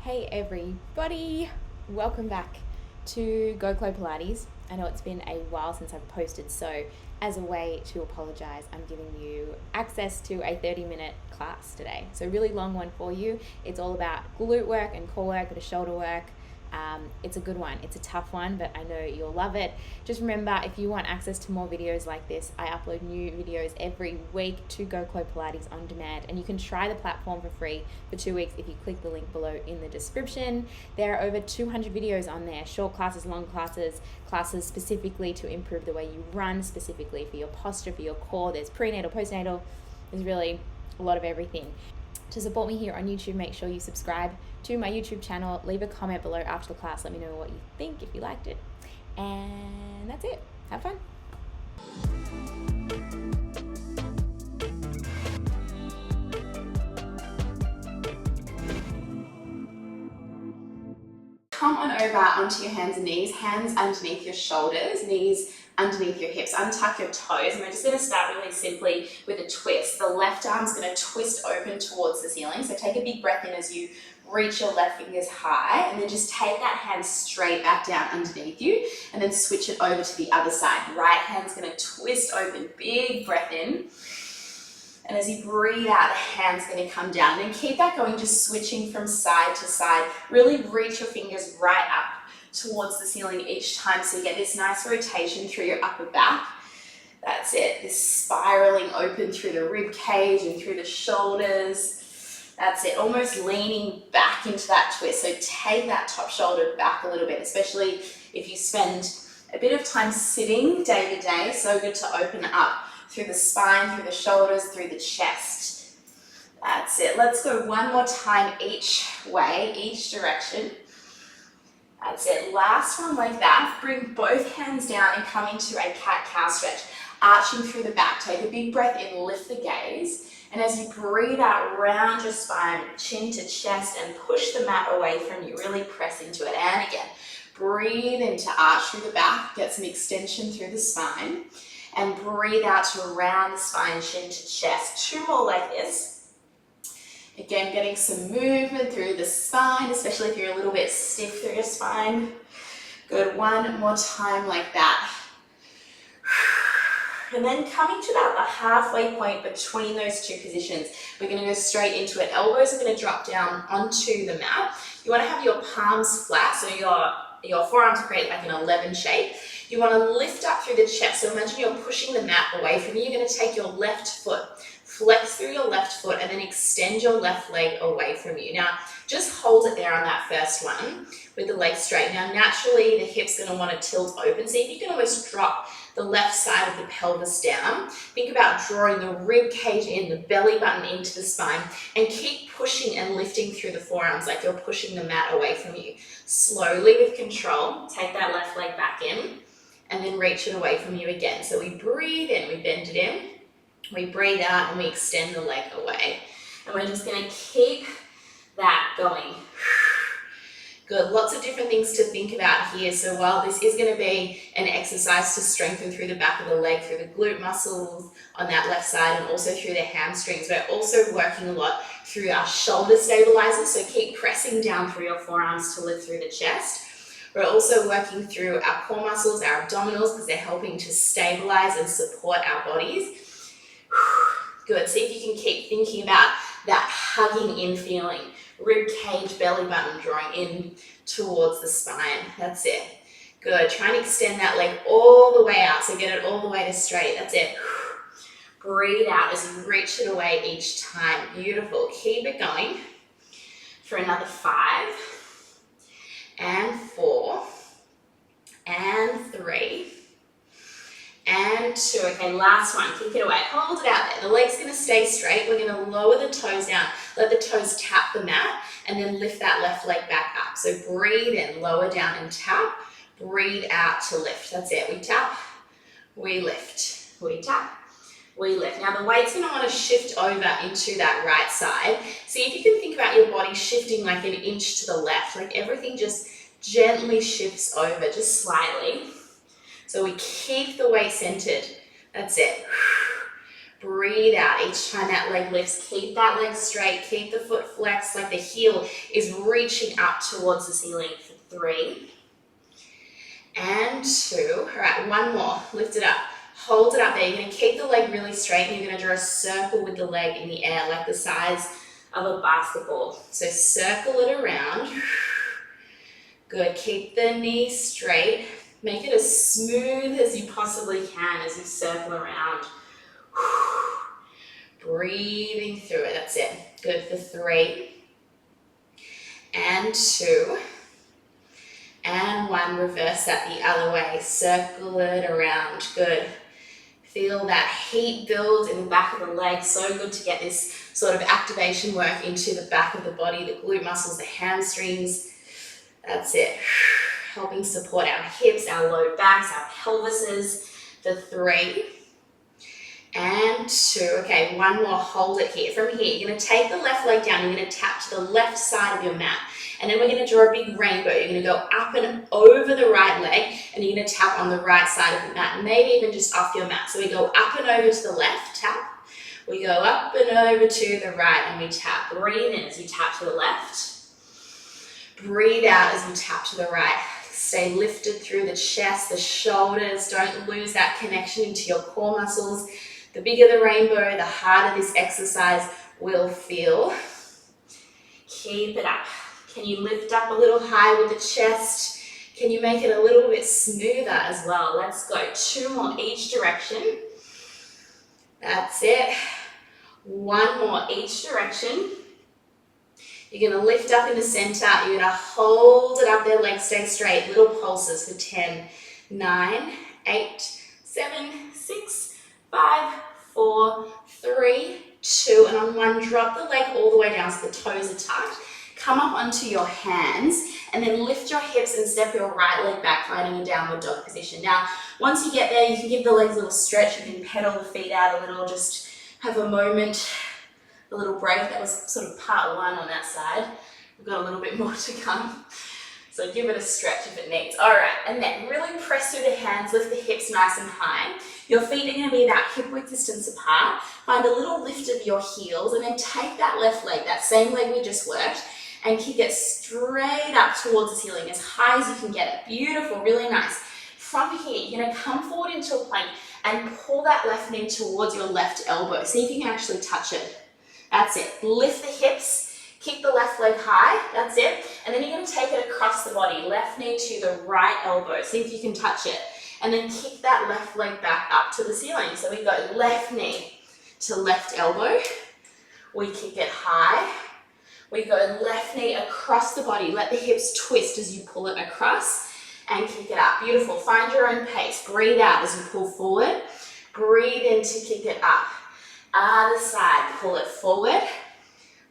Hey everybody, welcome back to Chlo Pilates. I know it's been a while since I've posted, so as a way to apologize, I'm giving you access to a 30-minute class today. So really long one for you. It's all about glute work and core work, a bit of shoulder work. It's a good one. It's a tough one, but I know you'll love it. Just remember, if you want access to more videos like this, I upload new videos every week to Chlo Pilates on demand, and you can try the platform for free for 2 weeks if you click the link below in the description. There are over 200 videos on there, short classes, long classes, classes specifically to improve the way you run, specifically for your posture, for your core. There's prenatal, postnatal, there's really a lot of everything. To support me here on YouTube, make sure you subscribe to my YouTube channel, leave a comment below after the class, let me know what you think, if you liked it, and that's it. Have fun. Come on over onto your hands and knees, hands underneath your shoulders, knees underneath your hips. Untuck your toes, and we're just going to start really simply with a twist. The left arm's going to twist open towards the ceiling, so take a big breath in as you reach your left fingers high, and then just take that hand straight back down underneath you, and then switch it over to the other side. Right hand's going to twist open, big breath in, and as you breathe out, the hand's going to come down. And then keep that going, just switching from side to side. Really reach your fingers right up towards the ceiling each time, so you get this nice rotation through your upper back. That's it, this spiraling open through the rib cage and through the shoulders. That's it, almost leaning back into that twist. So take that top shoulder back a little bit, especially if you spend a bit of time sitting day to day. So good to open up through the spine, through the shoulders, through the chest. That's it. Let's go one more time each way, each direction. That's it. Last one like that. Bring both hands down and come into a cat-cow stretch. Arching through the back. Take a big breath in, lift the gaze. And as you breathe out, round your spine, chin to chest, and push the mat away from you. Really press into it. And again, breathe in to arch through the back. Get some extension through the spine. And breathe out to round the spine, chin to chest. Two more like this. Again, getting some movement through the spine, especially if you're a little bit stiff through your spine. Good, one more time like that. And then coming to about the halfway point between those two positions, we're going to go straight into it. Elbows are going to drop down onto the mat. You want to have your palms flat, so your forearms create like an 11 shape. You want to lift up through the chest. So imagine you're pushing the mat away from you. You're going to take your left foot, flex through your left foot, and then extend your left leg away from you. Now, just hold it there on that first one with the leg straight. Now, naturally, the hip's going to want to tilt open. See if you can almost drop the left side of the pelvis down. Think about drawing the rib cage in, the belly button into the spine, and keep pushing and lifting through the forearms like you're pushing the mat away from you. Slowly with control, take that left leg back in, and then reach it away from you again. So we breathe in, we bend it in, we breathe out, and we extend the leg away. And we're just going to keep that going. Good, lots of different things to think about here. So while this is going to be an exercise to strengthen through the back of the leg, through the glute muscles on that left side, and also through the hamstrings, we're also working a lot through our shoulder stabilizers. So keep pressing down through your forearms to lift through the chest. We're also working through our core muscles, our abdominals, because they're helping to stabilize and support our bodies. Good, see if you can keep thinking about that hugging in feeling. Rib cage, belly button drawing in towards the spine. That's it. Good. Try and extend that leg all the way out. So get it all the way to straight. That's it. Breathe out as you reach it away each time. Beautiful. Keep it going for another 5 and 4 and 3 and 2. Okay, last one. Kick it away. Hold it out there. The leg's going to stay straight. We're going to lower the toes down. Let the toes tap the mat, and then lift that left leg back up. So breathe in, lower down and tap. Breathe out to lift. That's it. We tap, we lift. We tap, we lift. Now the weight's going to want to shift over into that right side. See if you can think about your body shifting like an inch to the left. Like everything just gently shifts over, just slightly. So we keep the weight centered. That's it. Breathe out each time that leg lifts. Keep that leg straight. Keep the foot flexed like the heel is reaching up towards the ceiling for 3 and 2. All right, one more. Lift it up. Hold it up there. You're going to keep the leg really straight and you're going to draw a circle with the leg in the air like the size of a basketball. So circle it around. Good. Keep the knee straight. Make it as smooth as you possibly can as you circle around. Breathing through it. That's it. Good for 3 and 2 and 1. Reverse that the other way. Circle it around. Good. Feel that heat build in the back of the leg. So good to get this sort of activation work into the back of the body, the glute muscles, the hamstrings. That's it. Helping support our hips, our low backs, our pelvises for 3 and 2. Okay, one more. Hold it here. From here, you're going to take the left leg down. You're going to tap to the left side of your mat. And then we're going to draw a big rainbow. You're going to go up and over the right leg, and you're going to tap on the right side of the mat, maybe even just off your mat. So we go up and over to the left, tap. We go up and over to the right, and we tap. Breathe in as you tap to the left. Breathe out as you tap to the right. Stay lifted through the chest, the shoulders. Don't lose that connection into your core muscles. The bigger the rainbow, the harder this exercise will feel. Keep it up. Can you lift up a little high with the chest? Can you make it a little bit smoother as well? Let's go. 2 more each direction. That's it. 1 more each direction. You're going to lift up in the center. You're going to hold it up there, legs stay straight. Little pulses for 10, 9, 8, 7, 6, 5, 4, 3, 2. And on 1, drop the leg all the way down so the toes are tucked. Come up onto your hands and then lift your hips and step your right leg back, finding a downward dog position. Now, once you get there, you can give the legs a little stretch. You can pedal the feet out a little, just have a moment, a little break. That was sort of part 1 on that side. We've got a little bit more to come. So give it a stretch if it needs. All right, and then really press through the hands, lift the hips nice and high. Your feet are going to be about hip width distance apart. Find a little lift of your heels and then take that left leg, that same leg we just worked, and kick it straight up towards the ceiling, as high as you can get it. Beautiful, really nice. From here, you're going to come forward into a plank and pull that left knee towards your left elbow. See if you can actually touch it. That's it. Lift the hips, kick the left leg high. That's it. And then you're going to take it across the body, left knee to the right elbow. See if you can touch it. And then kick that left leg back up to the ceiling. So we go left knee to left elbow. We kick it high. We go left knee across the body. Let the hips twist as you pull it across and kick it up. Beautiful. Find your own pace. Breathe out as you pull forward. Breathe in to kick it up. Other side. Pull it forward.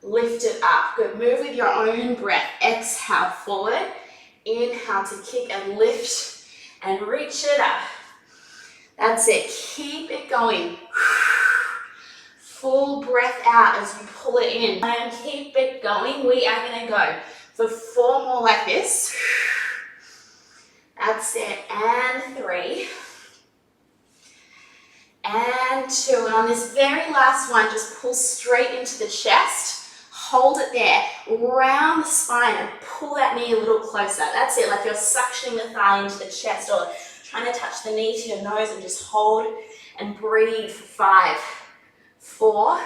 Lift it up. Good. Move with your own breath. Exhale forward. Inhale to kick and lift and reach it up. That's it. Keep it going. Full breath out as you pull it in. And keep it going. We are going to go for 4 more like this. That's it. And 3. And 2. And on this very last one, just pull straight into the chest. Hold it there. Round the spine and pull that knee a little closer. That's it. Like you're suctioning the thigh into the chest or trying to touch the knee to your nose, and just hold and breathe for 5, 4,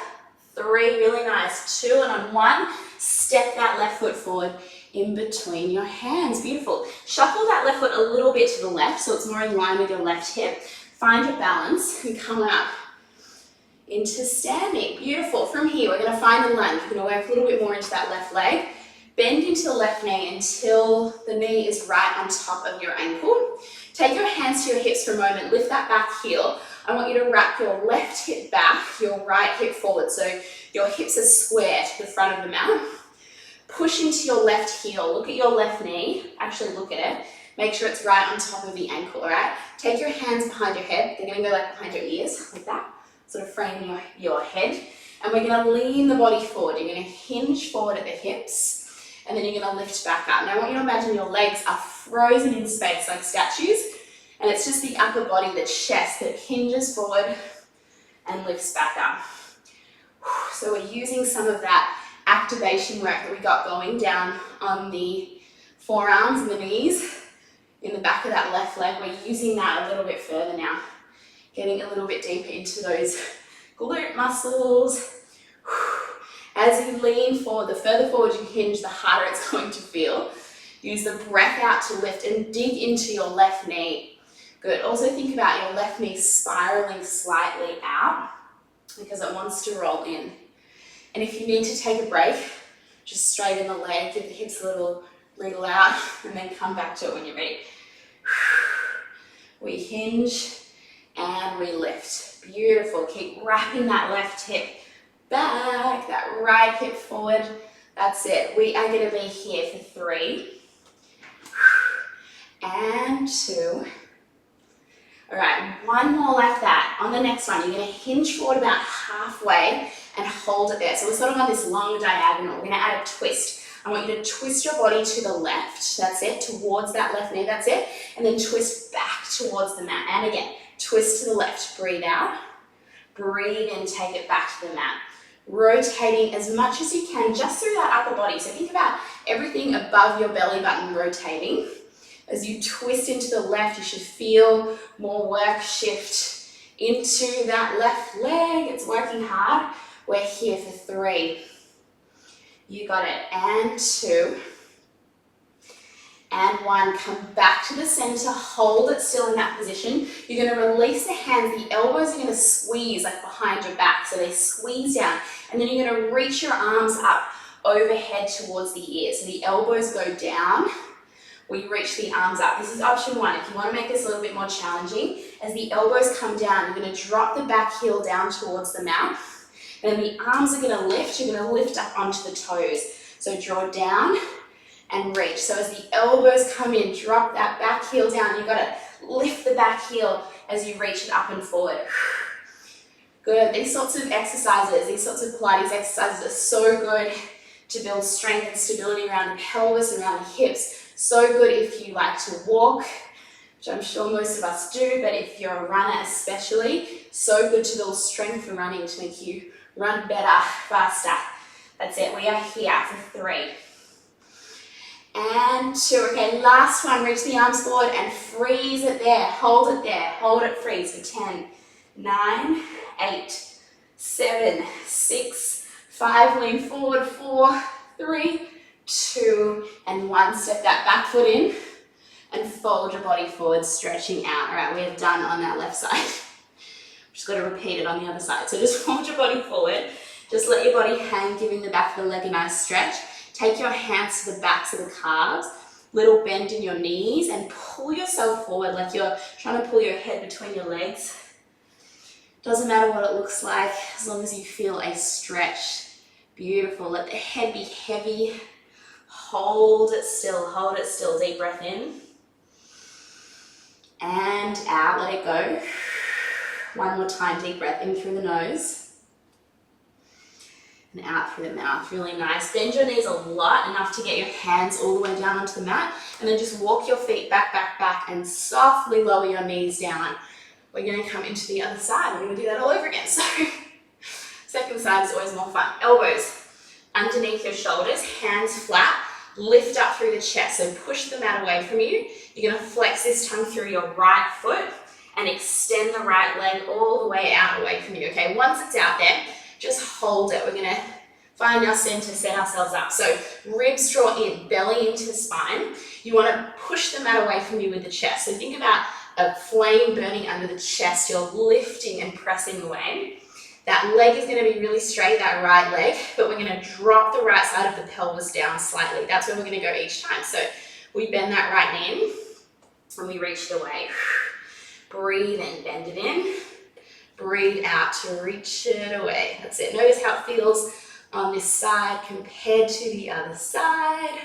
3, really nice, 2, and on 1, step that left foot forward in between your hands. Beautiful. Shuffle that left foot a little bit to the left so it's more in line with your left hip. Find your balance and come up into standing. Beautiful. From here, we're going to find a lunge. We're going to work a little bit more into that left leg. Bend into the left knee until the knee is right on top of your ankle. Take your hands to your hips for a moment. Lift that back heel. I want you to wrap your left hip back, your right hip forward. So your hips are square to the front of the mat. Push into your left heel. Look at your left knee. Actually look at it. Make sure it's right on top of the ankle, all right? Take your hands behind your head. They're going to go like behind your ears, like that. Sort of frame your head. And we're going to lean the body forward. You're going to hinge forward at the hips. And then you're going to lift back up. Now I want you to imagine your legs are frozen in space like statues. And it's just the upper body, the chest, that hinges forward and lifts back up. So we're using some of that activation work that we got going down on the forearms and the knees in the back of that left leg. We're using that a little bit further now, getting a little bit deeper into those glute muscles. As you lean forward, the further forward you hinge, the harder it's going to feel. Use the breath out to lift and dig into your left knee. Good. Also think about your left knee spiraling slightly out because it wants to roll in. And if you need to take a break, just straighten the leg, give the hips a little wriggle out, and then come back to it when you're ready. We hinge and we lift. Beautiful. Keep wrapping that left hip back, that right hip forward. That's it. We are going to be here for 3 and 2. All right, one more like that. On the next one, you're going to hinge forward about halfway and hold it there. So we're sort of on this long diagonal. We're going to add a twist. I want you to twist your body to the left. That's it, towards that left knee. That's it. And then twist back towards the mat. And again, twist to the left. Breathe out. Breathe in, take it back to the mat. Rotating as much as you can just through that upper body. So think about everything above your belly button rotating. As you twist into the left, you should feel more work shift into that left leg. It's working hard. We're here for 3. You got it. And 2. And 1. Come back to the center. Hold it still in that position. You're going to release the hands. The elbows are going to squeeze like behind your back. So they squeeze down. And then you're going to reach your arms up overhead towards the ears. So the elbows go down. We reach the arms up. This is option 1. If you want to make this a little bit more challenging, as the elbows come down, you're going to drop the back heel down towards the mat. And then the arms are going to lift. You're going to lift up onto the toes. So draw down and reach. So as the elbows come in, drop that back heel down. You've got to lift the back heel as you reach it up and forward. Good. These sorts of exercises, these sorts of Pilates exercises are so good to build strength and stability around the pelvis and around the hips. So good if you like to walk, which I'm sure most of us do, but if you're a runner especially, so good to build strength for running to make you run better, faster. That's it. We are here for 3 and 2. Okay, last one. Reach the arms forward and freeze it there. Hold it there. Hold it, freeze for 10, 9, 8, 7, 6, 5. Lean forward. 4, 3, 2, and 1. Step that back foot in and fold your body forward, stretching out. All right, we are done on that left side. Just got to repeat it on the other side. So just fold your body forward. Just let your body hang, giving the back of the leg a nice stretch. Take your hands to the backs of the calves, little bend in your knees, and pull yourself forward like you're trying to pull your head between your legs. Doesn't matter what it looks like, as long as you feel a stretch. Beautiful. Let the head be heavy. Hold it still. Hold it still. Deep breath in. And out. Let it go. One more time. Deep breath in through the nose. And out through the mouth. Really nice. Bend your knees a lot, enough to get your hands all the way down onto the mat. And then just walk your feet back, back, back, and softly lower your knees down. We're going to come into the other side. We're going to do that all over again. So, second side is always more fun. Elbows underneath your shoulders, hands flat. Lift up through the chest. So push the mat away from you. You're going to flex this tongue through your right foot and extend the right leg all the way out away from you. Okay, once it's out there, just hold it. We're going to find our center, set ourselves up. So ribs draw in, belly into the spine. You want to push the mat away from you with the chest. So think about a flame burning under the chest. You're lifting and pressing away. That leg is going to be really straight, that right leg, but we're going to drop the right side of the pelvis down slightly. That's where we're going to go each time. So we bend that right knee in and we reach it away. Breathe in, bend it in. Breathe out to reach it away. That's it. Notice how it feels on this side compared to the other side.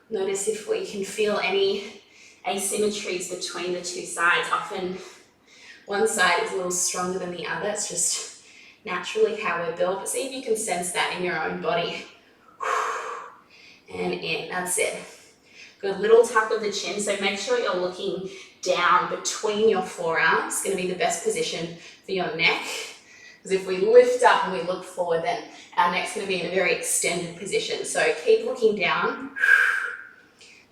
Notice if we can feel any asymmetries between the two sides. Often one side is a little stronger than the other. It's just naturally how we're built. But see if you can sense that in your own body. And in. That's it. Good. Little tuck of the chin. So make sure you're looking down between your forearms. It's going to be the best position for your neck Because if we lift up and we look forward, then our neck's going to be in a very extended position. So keep looking down.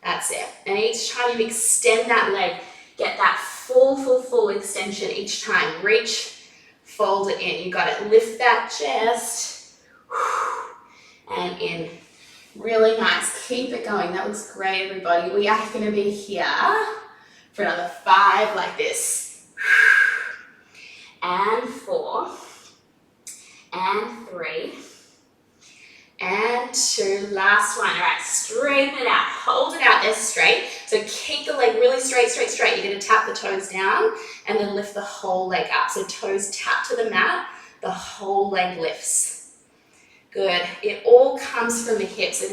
That's it. And each time you extend that leg, get that full extension each time. Reach, fold it in. You got it. Lift that chest. And in. Really nice. Keep it going. That was great, everybody. We are going to be here for another 5 like this. And 4. And 3. And 2, last one. All right, straighten it out. Hold it out there straight. So keep the leg really straight. You're going to tap the toes down and then lift the whole leg up. So toes tap to the mat, the whole leg lifts. Good. It all comes from the hip. So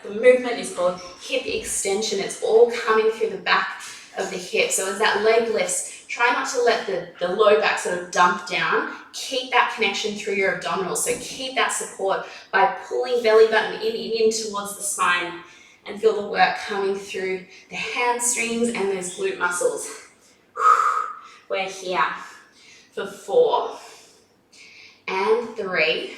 the movement is called hip extension. It's all coming through the back of the hip. So as that leg lifts, try not to let the low back sort of dump down. Keep that connection through your abdominals. So keep that support by pulling belly button in towards the spine, and feel the work coming through the hamstrings and those glute muscles. We're here for 4 and 3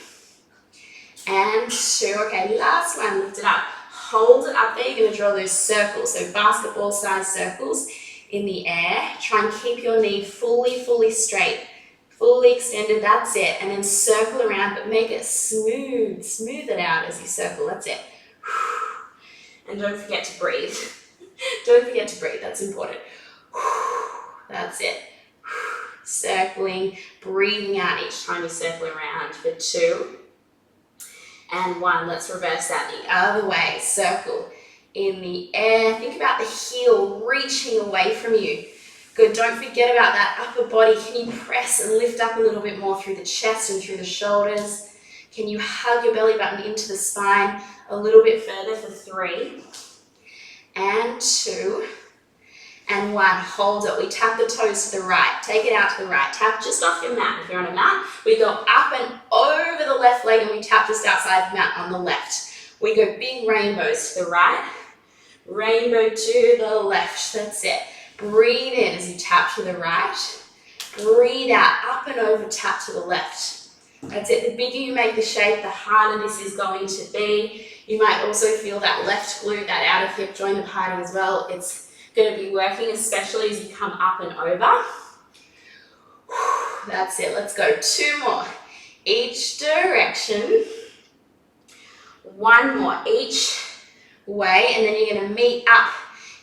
and 2. Okay, last one, lift it up. Hold it up there. You're going to draw those circles, so basketball-sized circles in the air. Try and keep your knee fully straight, fully extended. That's it. And then circle around, but make it smooth. Smooth it out as you circle. That's it. And don't forget to breathe. Don't forget to breathe. That's important. That's it. Circling, breathing out each time you circle around for 2 and 1. Let's reverse that the other way. Circle in the air. Think about the heel reaching away from you. Good. Don't forget about that upper body. Can you press and lift up a little bit more through the chest and through the shoulders? Can you hug your belly button into the spine a little bit further for 3 and 2 and 1. Hold it. We tap the toes to the right. Take it out to the right. Tap just off your mat. If you're on a mat, we go up and over the left leg and we tap just outside the mat on the left. We go big rainbows to the right, rainbow to the left. That's it. Breathe in as you tap to the right. Breathe out, up and over, tap to the left. That's it. The bigger you make the shape, the harder this is going to be. You might also feel that left glute, that outer hip joint departing as well. It's going to be working, especially as you come up and over. That's it. Let's go. 2 more. Each direction. 1 more each way. And then you're going to meet up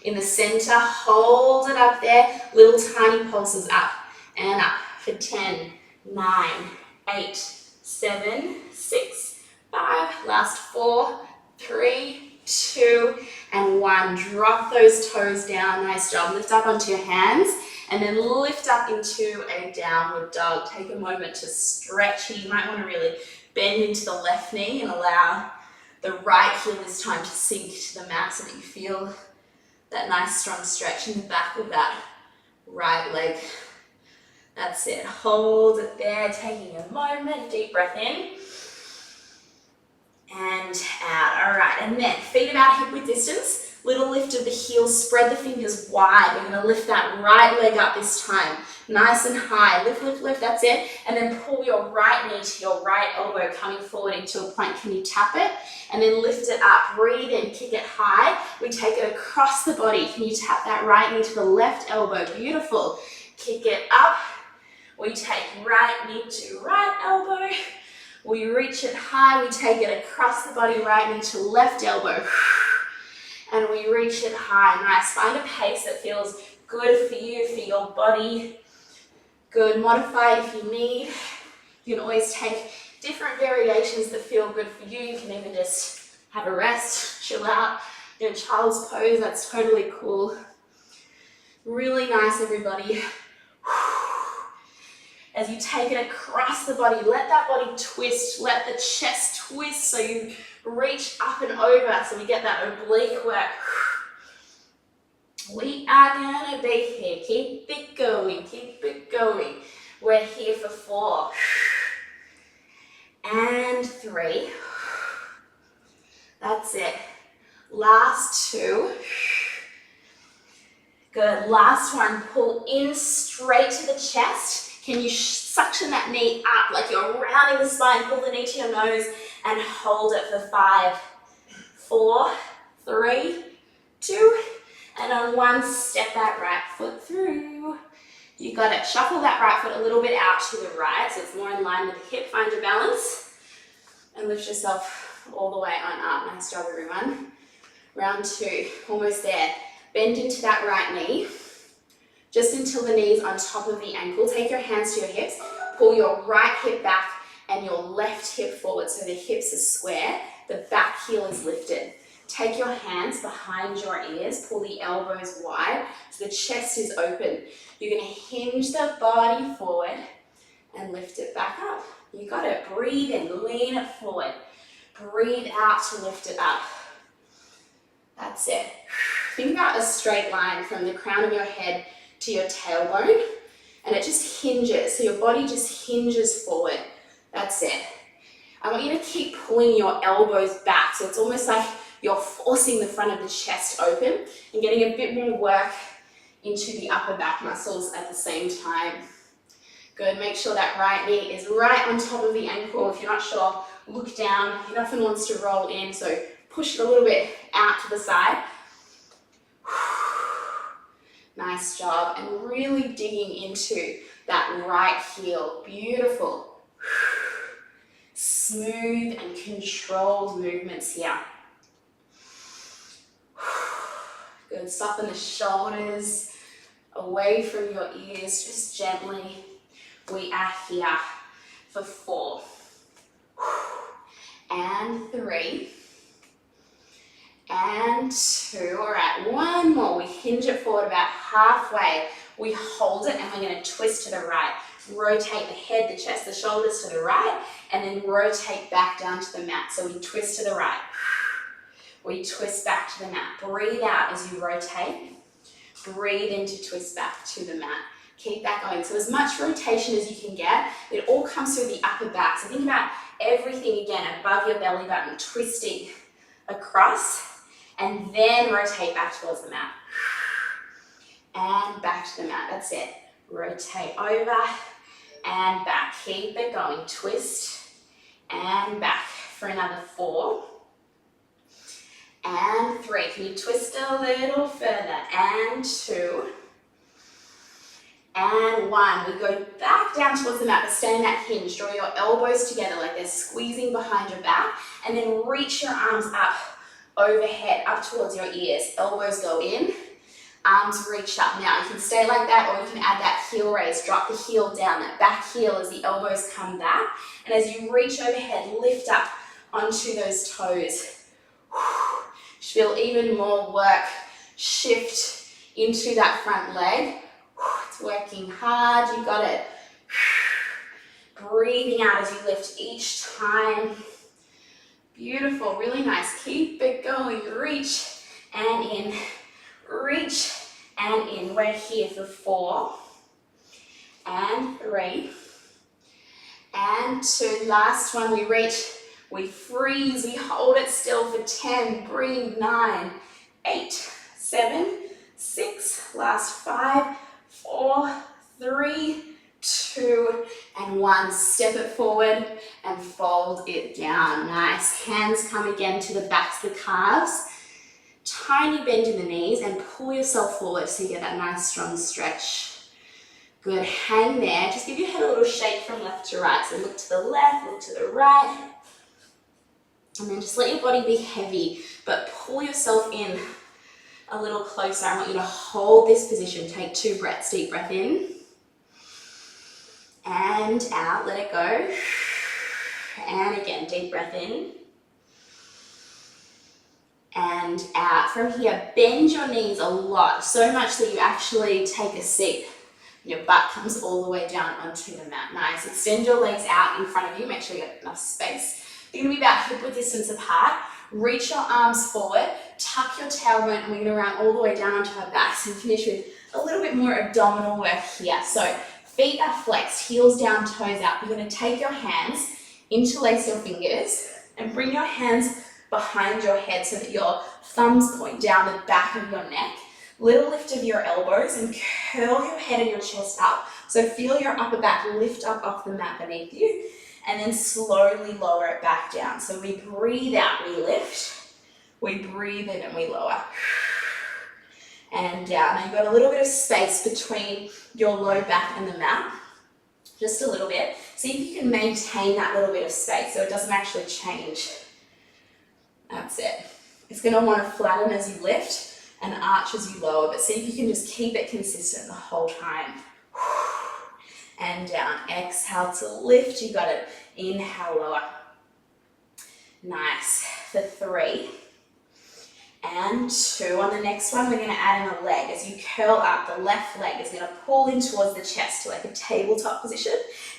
in the center. Hold it up there. Little tiny pulses up and up for 10, 9, 8, 7, 6, 5. Last 4, 3, 2, and 1. Drop those toes down. Nice job. Lift up onto your hands and then lift up into a downward dog. Take a moment to stretch here. You might want to really bend into the left knee and allow the right heel this time to sink to the mat so that you feel that nice strong stretch in the back of that right leg. That's it. Hold it there, taking a moment. Deep breath in and out. All right, and then feet about hip width distance. Little lift of the heels. Spread the fingers wide. We're going to lift that right leg up this time. Nice and high. Lift, lift, lift. That's it. And then pull your right knee to your right elbow, coming forward into a plank. Can you tap it? And then lift it up. Breathe in. Kick it high. We take it across the body. Can you tap that right knee to the left elbow? Beautiful. Kick it up. We take right knee to right elbow. We reach it high. We take it across the body. Right knee to left elbow. And we reach it high. Nice. Find a pace that feels good for you, for your body. Good. Modify if you need. You can always take different variations that feel good for you. You can even just have a rest, chill out, do a child's pose. That's totally cool. Really nice, everybody. As you take it across the body, let that body twist, let the chest twist so you reach up and over so we get that oblique work. We are going to be here. Keep it going, keep it going. We're here for 4 and 3. That's it. Last 2. Good. Last one. Pull in straight to the chest. Can you suction that knee up like you're rounding the spine, pull the knee to your nose and hold it for 5, 4, 3, 2, and on 1, step that right foot through. You got it. Shuffle that right foot a little bit out to the right so it's more in line with the hip. Find your balance and lift yourself all the way on up. Nice job, everyone. Round 2, almost there. Bend into that right knee, just until the knee's on top of the ankle. Take your hands to your hips, pull your right hip back and your left hip forward so the hips are square, the back heel is lifted. Take your hands behind your ears, pull the elbows wide so the chest is open. You're going to hinge the body forward and lift it back up. You got it. Breathe in, lean it forward. Breathe out to lift it up. That's it. Think about a straight line from the crown of your head to your tailbone, and it just hinges. So your body just hinges forward. That's it. I want you to keep pulling your elbows back. So it's almost like you're forcing the front of the chest open and getting a bit more work into the upper back muscles at the same time. Good. Make sure that right knee is right on top of the ankle. If you're not sure, look down. Nothing wants to roll in, so push it a little bit out to the side. Nice job. And really digging into that right heel. Beautiful. Smooth and controlled movements here. Good. Soften the shoulders away from your ears, just gently. We are here for 4 and 3 and 2. All right, 1 more. We hinge it forward about halfway. We hold it and we're going to twist to the right. Rotate the head, the chest, the shoulders to the right, and then rotate back down to the mat. So we twist to the right. We twist back to the mat. Breathe out as you rotate. Breathe in to twist back to the mat. Keep that going. So as much rotation as you can get. It all comes through the upper back. So think about everything again above your belly button, twisting across, and then rotate back towards the mat. And back to the mat. That's it. Rotate over and back. Keep it going. Twist and back for another 4 and 3. Can you twist a little further? And 2 and 1. We go back down towards the mat, but stay in that hinge. Draw your elbows together like they're squeezing behind your back, and then reach your arms up overhead, up towards your ears. Elbows go in, arms reach up. Now you can stay like that, or you can add that heel raise. Drop the heel down, that back heel as the elbows come back. And as you reach overhead, lift up onto those toes. Feel even more work shift into that front leg. It's working hard, you got it. Breathing out as you lift each time. Beautiful, really nice. Keep it going. Reach and in, reach and in. We're here for 4 and 3 and 2. Last one, we reach, we freeze, we hold it still for 10. Breathe, 9, 8, 7, 6. Last 5, 4, 3, 2, and 1. Step it forward and fold it down. Nice. Hands come again to the backs of the calves. Tiny bend in the knees and pull yourself forward so you get that nice strong stretch. Good. Hang there. Just give your head a little shake from left to right. So look to the left, look to the right. And then just let your body be heavy, but pull yourself in a little closer. I want you to hold this position. Take 2 breaths. Deep breath in and out. Let it go. And again, deep breath in and out. From here, bend your knees a lot, so much that you actually take a seat. Your butt comes all the way down onto the mat. Nice. Extend your legs out in front of you. Make sure you get enough space. They're going to be about hip-width distance apart. Reach your arms forward, tuck your tailbone, and we're going to round all the way down onto our backs and finish with a little bit more abdominal work here. So feet are flexed, heels down, toes out. You're going to take your hands, interlace your fingers, and bring your hands behind your head so that your thumbs point down the back of your neck. Little lift of your elbows and curl your head and your chest up. So feel your upper back lift up off the mat beneath you, and then slowly lower it back down. So we breathe out, we lift, we breathe in and we lower. And down. Now you've got a little bit of space between your low back and the mat, just a little bit. See if you can maintain that little bit of space so it doesn't actually change. That's it. It's going to want to flatten as you lift and arch as you lower, but see if you can just keep it consistent the whole time. And down. Exhale to lift. You got it. Inhale, lower. Nice. For 3 and 2. On the next one, we're going to add in a leg. As you curl up, the left leg is going to pull in towards the chest to like a tabletop position.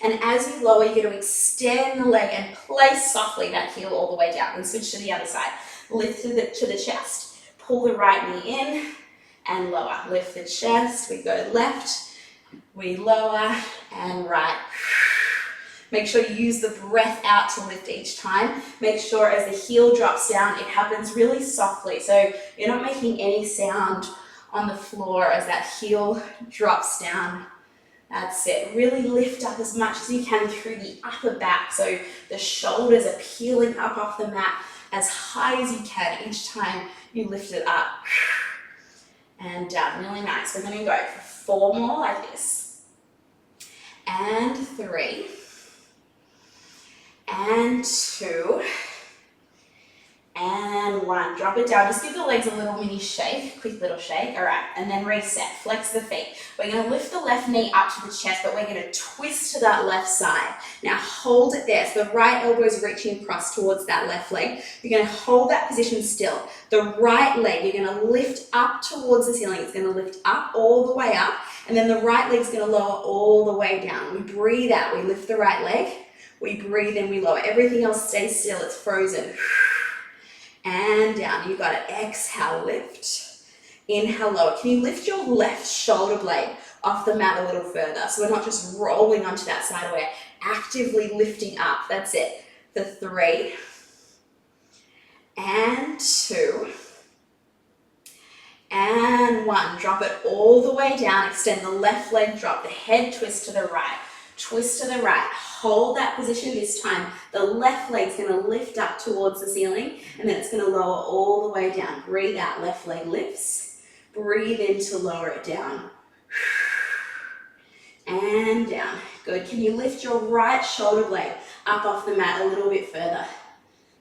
And as you lower, you're going to extend the leg and place softly that heel all the way down. And switch to the other side. Lift to the chest. Pull the right knee in and lower. Lift the chest. We go left. We lower and right. Make sure you use the breath out to lift each time. Make sure as the heel drops down, it happens really softly. So you're not making any sound on the floor as that heel drops down. That's it. Really lift up as much as you can through the upper back. So the shoulders are peeling up off the mat as high as you can each time you lift it up. And down. Really nice. We're going to go for 4 more like this. And 3. And 2, and 1. Drop it down. Just give the legs a little mini shake, quick little shake. All right, and then reset. Flex the feet. We're going to lift the left knee up to the chest, but we're going to twist to that left side. Now hold it there. So the right elbow is reaching across towards that left leg. You're going to hold that position still. The right leg, you're going to lift up towards the ceiling. It's going to lift up all the way up, and then the right leg's going to lower all the way down. We breathe out. We lift the right leg. We breathe in, we lower. Everything else stays still, it's frozen. And down, you got it. Exhale, lift. Inhale, lower. Can you lift your left shoulder blade off the mat a little further? So we're not just rolling onto that side, we're actively lifting up. That's it. For 3. And 2. And 1. Drop it all the way down. Extend the left leg, drop the head, twist to the right. Twist to the right. Hold that position this time. The left leg's going to lift up towards the ceiling, and then it's going to lower all the way down. Breathe out. Left leg lifts. Breathe in to lower it down. And down. Good. Can you lift your right shoulder blade up off the mat a little bit further?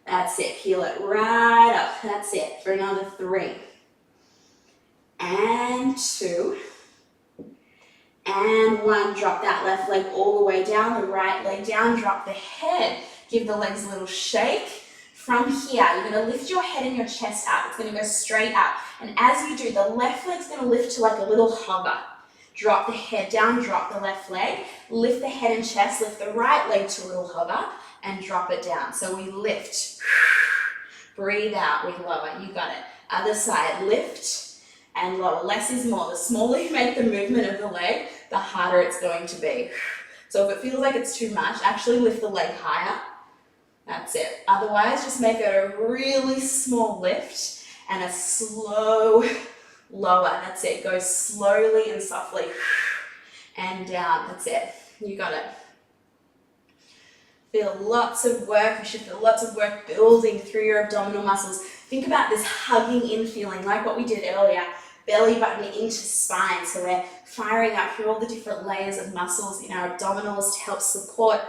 That's it. Peel it right up. That's it. For another 3. And 2. And 1, drop that left leg all the way down, the right leg down, drop the head. Give the legs a little shake. From here, you're going to lift your head and your chest up. It's going to go straight up. And as you do, the left leg's going to lift to like a little hover. Drop the head down, drop the left leg. Lift the head and chest, lift the right leg to a little hover, and drop it down. So we lift. Breathe out, we lower. You got it. Other side, lift. And lower. Less is more. The smaller you make the movement of the leg, the harder it's going to be. So if it feels like it's too much, actually lift the leg higher. That's it. Otherwise, just make it a really small lift and a slow lower. That's it. Go slowly and softly. And down. That's it. You got it. Feel lots of work. You should feel lots of work building through your abdominal muscles. Think about this hugging in feeling, like what we did earlier. Belly button into spine. So we're firing up through all the different layers of muscles in our abdominals to help support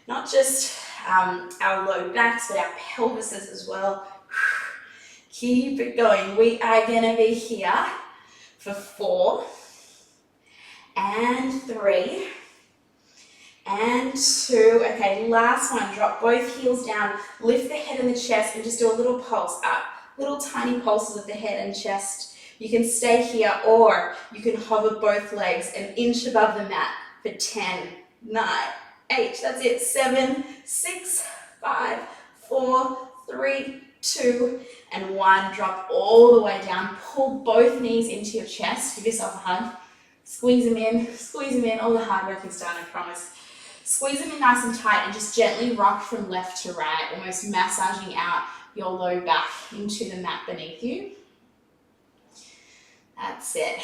not just our low backs, but our pelvises as well. Keep it going. We are going to be here for 4 and 3 and 2. Okay, last one. Drop both heels down. Lift the head and the chest and just do a little pulse up. Little tiny pulses of the head and chest. You can stay here or you can hover both legs an inch above the mat for 10, 9, 8. That's it. 7, 6, 5, 4, 3, 2, and 1. Drop all the way down. Pull both knees into your chest. Give yourself a hug. Squeeze them in. Squeeze them in. All the hard work is done, I promise. Squeeze them in nice and tight and just gently rock from left to right, almost massaging out your low back into the mat beneath you. That's it.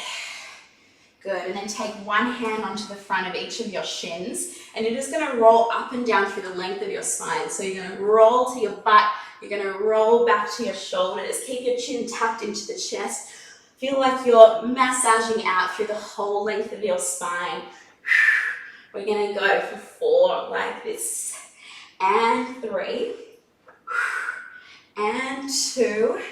Good, and then take one hand onto the front of each of your shins, and you're just gonna roll up and down through the length of your spine. So you're gonna roll to your butt, you're gonna roll back to your shoulders, keep your chin tucked into the chest. Feel like you're massaging out through the whole length of your spine. We're gonna go for 4 like this, and 3, and 2,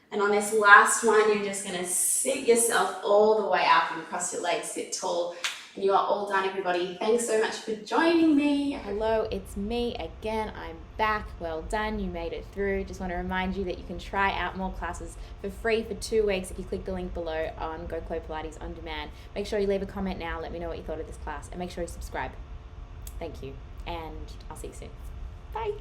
and on this last one, you're just gonna sit yourself all the way up and cross your legs, sit tall, and you are all done, everybody. Thanks so much for joining me. Hello, it's me again. I'm back. Well done, you made it through. Just want to remind you that you can try out more classes for free for 2 weeks if you click the link below on Chlo Pilates on demand. Make sure you leave a comment now. Let me know what you thought of this class, and make sure you subscribe. Thank you, and I'll see you soon. Bye.